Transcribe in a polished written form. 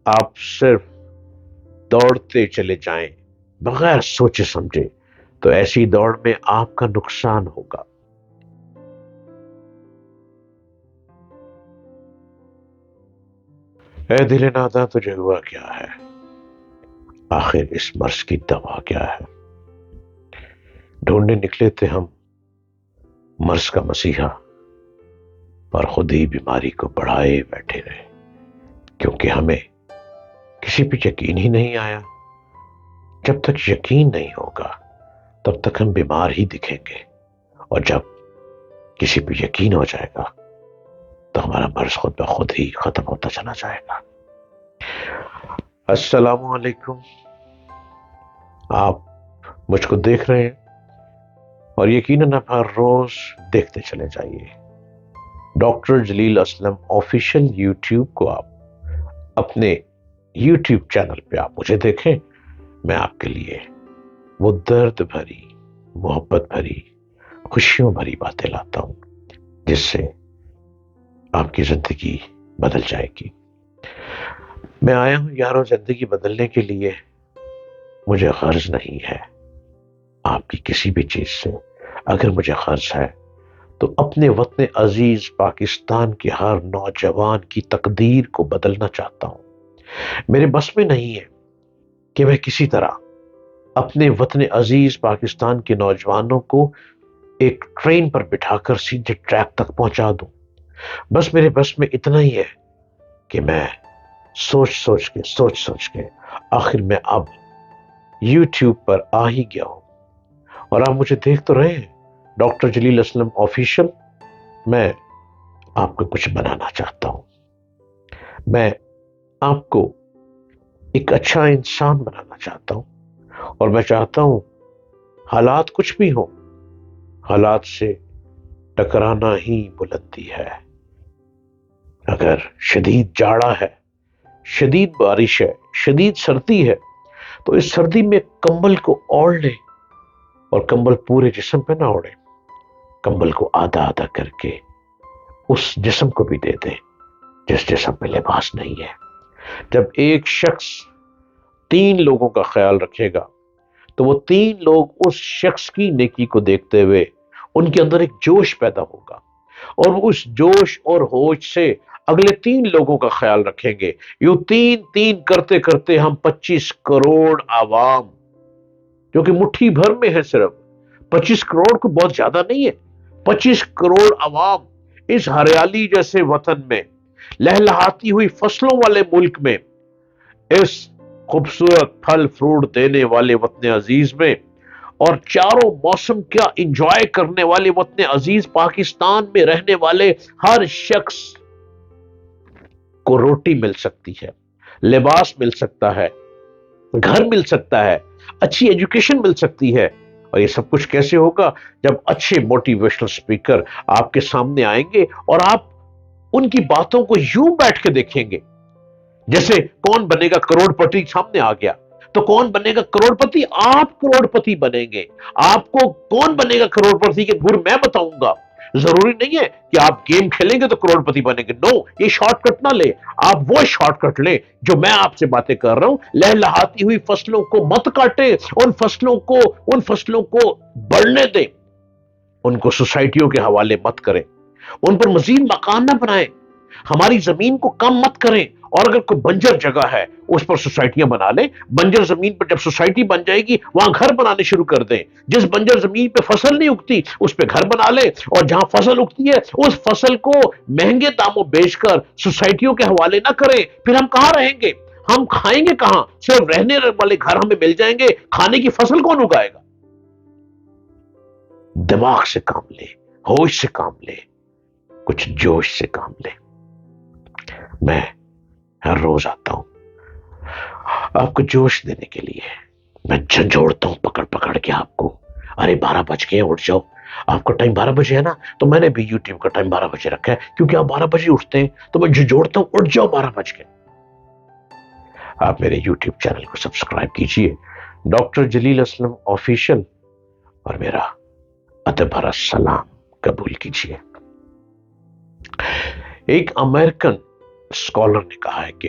آپ صرف دوڑتے چلے جائیں بغیر سوچے سمجھے تو ایسی دوڑ میں آپ کا نقصان ہوگا۔ اے دل ناداں تجھے ہوا کیا ہے؟ آخر اس مرض کی دوا کیا ہے؟ ڈھونڈنے نکلے تھے ہم مرض کا مسیحا، اور خود ہی بیماری کو بڑھائے بیٹھے رہے، کیونکہ ہمیں کسی پہ یقین ہی نہیں آیا۔ جب تک یقین نہیں ہوگا تب تک ہم بیمار ہی دکھیں گے، اور جب کسی پہ یقین ہو جائے گا تو ہمارا مرض خود بخود ہی ختم ہوتا چلا جائے گا۔ السلام علیکم۔ آپ مجھ کو دیکھ رہے ہیں، اور یقیناً آپ ہر روز دیکھتے چلے جائیے۔ ڈاکٹر جلیل اسلم آفیشیل یوٹیوب کو آپ اپنے یوٹیوب چینل پہ آپ مجھے دیکھیں۔ میں آپ کے لیے وہ درد بھری، محبت بھری، خوشیوں بھری باتیں لاتا ہوں جس سے آپ کی زندگی بدل جائے گی۔ میں آیا ہوں یاروں زندگی بدلنے کے لیے۔ مجھے غرض نہیں ہے آپ کی کسی بھی چیز سے، اگر مجھے غرض ہے تو اپنے وطن عزیز پاکستان کے ہر نوجوان کی تقدیر کو بدلنا چاہتا ہوں۔ میرے بس میں نہیں ہے کہ میں کسی طرح اپنے وطن عزیز پاکستان کے نوجوانوں کو ایک ٹرین پر بٹھا کر سیدھے ٹریک تک پہنچا دوں۔ بس میرے بس میں اتنا ہی ہے کہ میں سوچ سوچ کے آخر میں اب یوٹیوب پر آ ہی گیا ہوں، اور آپ مجھے دیکھ تو رہے ہیں، ڈاکٹر جلیل اسلم آفیشیل۔ میں آپ کو کچھ بنانا چاہتا ہوں، میں آپ کو ایک اچھا انسان بنانا چاہتا ہوں، اور میں چاہتا ہوں حالات کچھ بھی ہوں، حالات سے ٹکرانا ہی بلندی ہے۔ اگر شدید جاڑا ہے، شدید بارش ہے، شدید سردی ہے، تو اس سردی میں کمبل کو اوڑھ لیں، اور کمبل پورے جسم پہ نہ اوڑھیں، کمبل کو آدھا آدھا کر کے اس جسم کو بھی دے دیں جس جسم پہ لباس نہیں ہے۔ جب ایک شخص 3 لوگوں کا خیال رکھے گا تو وہ 3 لوگ اس شخص کی نیکی کو دیکھتے ہوئے ان کے اندر ایک جوش پیدا ہوگا، اور وہ اس جوش اور ہوش سے اگلے 3 لوگوں کا خیال رکھیں گے۔ یوں 3 کرتے کرتے ہم 25 کروڑ عوام، جو کہ مٹھی بھر میں ہے، صرف 25 کروڑ کو بہت زیادہ نہیں ہے، 25 کروڑ عوام اس ہریالی جیسے وطن میں، لہلہاتی ہوئی فصلوں والے ملک میں، اس خوبصورت پھل فروٹ دینے والے وطن عزیز میں، اور چاروں موسم کیا انجوائے کرنے والے وطن عزیز پاکستان میں رہنے والے ہر شخص کو روٹی مل سکتی ہے، لباس مل سکتا ہے، گھر مل سکتا ہے، اچھی ایجوکیشن مل سکتی ہے۔ اور یہ سب کچھ کیسے ہوگا؟ جب اچھے موٹیویشنل سپیکر آپ کے سامنے آئیں گے اور آپ ان کی باتوں کو یوں بیٹھ کے دیکھیں گے جیسے کون بنے گا کروڑ پتی سامنے آ گیا۔ تو کون بنے گا کروڑ پتی؟ آپ کروڑ پتی بنیں گے۔ آپ کو کون بنے گا کروڑ پتی کے گر میں بتاؤں گا۔ ضروری نہیں ہے کہ آپ گیم کھیلیں گے تو کروڑ پتی بنیں گے، نو، یہ شارٹ کٹ نہ لے۔ آپ وہ شارٹ کٹ لیں جو میں آپ سے باتیں کر رہا ہوں۔ لہلہاتی ہوئی فصلوں کو مت کاٹیں، ان فصلوں کو بڑھنے دیں، ان کو سوسائٹیوں کے حوالے مت کریں، ان پر مزید مکان نہ بنائیں، ہماری زمین کو کم مت کریں، اور اگر کوئی بنجر جگہ ہے اس پر سوسائٹیاں بنا لیں۔ بنجر زمین پر جب سوسائٹی بن جائے گی وہاں گھر بنانے شروع کر دیں۔ جس بنجر زمین پہ فصل نہیں اگتی اس پہ گھر بنا لیں، اور جہاں فصل اگتی ہے اس فصل کو مہنگے داموں بیچ کر سوسائٹیوں کے حوالے نہ کریں۔ پھر ہم کہاں رہیں گے؟ ہم کھائیں گے کہاں؟ صرف رہنے والے گھر ہمیں مل جائیں گے، کھانے کی فصل کون اگائے گا؟ دماغ سے کام لے، ہوش سے کام لے، کچھ جوش سے کام لے۔ میں ہر روز آتا ہوں آپ کو جوش دینے کے لیے، میں جھنجھوڑتا ہوں پکڑ پکڑ کے آپ کو۔ ارے 12 بج گئے، اٹھ جاؤ۔ آپ کا ٹائم 12 بجے ہے نا، تو میں نے بھی یوٹیوب کا ٹائم 12 بجے رکھا ہے، کیونکہ آپ 12 بجے اٹھتے ہیں تو میں جھنجھوڑتا ہوں، اٹھ جاؤ 12 بج گئے۔ آپ میرے یوٹیوب چینل کو سبسکرائب کیجئے، ڈاکٹر جلیل اسلم آفیشیل، اور میرا ادب بھرا سلام قبول کیجئے۔ ایک امریکن اسکالر نے کہا ہے کہ